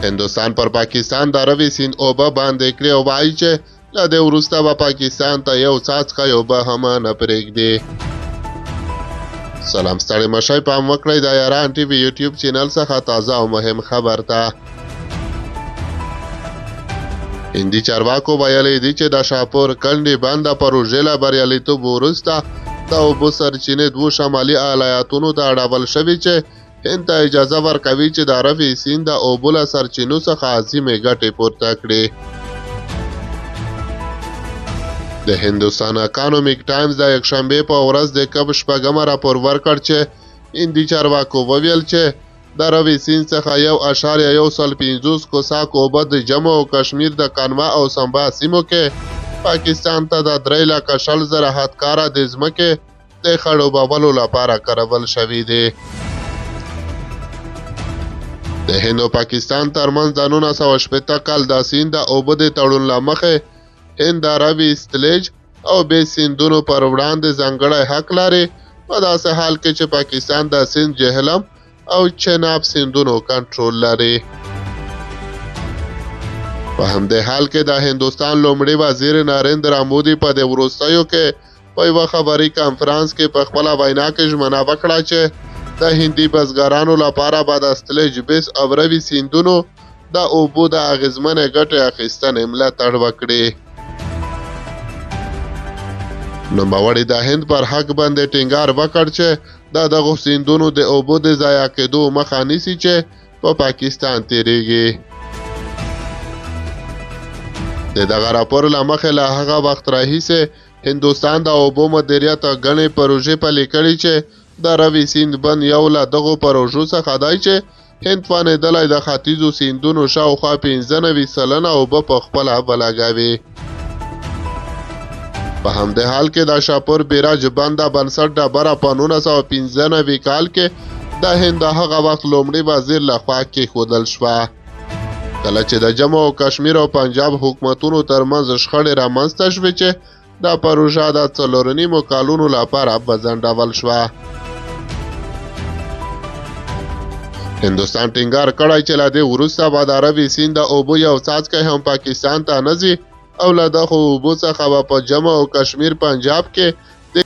هندوستان پر پاکستان د روي سیند اوبه باندې کړې او وایي چې له دې وروسته به پاکستان ته یو څاڅکی اوبه هم نه پرېږدي. سلام ستړي مشئ، پام وکړئ د یاران ټي وي یوټیوب چینل څخه تازه او مهم خبر ته. هندي چارواکو ویلي دي چې د شاپور کنډې بنده پروژې له بریالیتوب وروسته د اوبو سرچینې دوو شمالي ایالتونو ته اړول شوي چې هند ته اجازه ورکوي چې د روي سیند د اوبو له سرچینو څخه عظیمې ګټې پورته کړي. د هندوستان اکانومیک ټایمز د یکشنبې په ورځ د کب شپږمه راپور ورکړ چې هندي چارواکو وویل چې د روي سیند څخه 1.150 کوساک اوبه د جموں او کشمیر د کانوا او سمبا سیمو کې پاکستان ته د 3,40,000 هتکاره د ځمکې د خړوبولو لپاره کارول شوي دي. د هند او پاکستان ترمنځ د 1980 کال د سیند د اوبو د تړون له مخې هند د روي ستلیج او بې سیندونو پر وړاندې ځانګړی حق لري، په داسې حال کې چې پاکستان د سیند جهلم او چناب سیندونو کنټرول لري. په همدې حال کې د هندوستان لومړي وزیر نریندرا مودي په دې وروستیو کې په یوه خبري کانفرانس کې په خپله وینا کې ژمنه وکړه چې د هندي بزګرانو لپاره به د ستلیج بیس او روي سیندونو د اوبو د اغیزمنې ګټې اخیستنې ملاتړ وکړي. نوموړي د هند پر حق باندې ټینګار وکړ چې د دغو سیندونو د اوبو د ضایع کېدو مخه نیسي چې په پاکستان تیریږي. د دغه راپور له مخې له هغه وخت راهیسې هندوستان د اوبو مدیریت ګڼې پروژې پلي کړي چې د روي سیند بند یو له دغو پروژو څخه دی چې هند توانېدلی د ختیځو سیندونو شاوخوا 95% اوبه په خپله ولګوي. په همدې حال کې د شاپور بیراج بند بنسټ ډبره په 1995 کال کې د هند د هغه وخت لومړي وزیر لخوا کېښودل شوه. کله چې د جموں او کشمیر او پنجاب حکومتونو ترمنځ شخړې رامنځته شوې چې دا پروژه د 4.5 کالونو لپاره بځنډول شوه. هندوستان ټینګار کړی چې له دې وروسته به د روي سیند د اوبو یو څاڅکی هم پاکستان ته نه ځي او له دغو اوبو څخه به په جموں او کشمیر پنجاب کې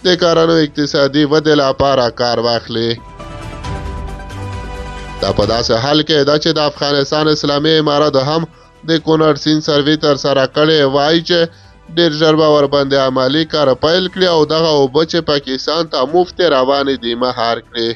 د کرنو اقتصادي ودې لپاره کار واخلي. دا په داسې حال کې ده چې د افغانستان اسلامي امارت هم د کونړ سیند سروې ترسره کړې، وایي چې ډېر ژر به ورباندې عملي کار پیل کړي او دغه اوبه چې پاکستان ته مفتې روانې دي مهار کړي.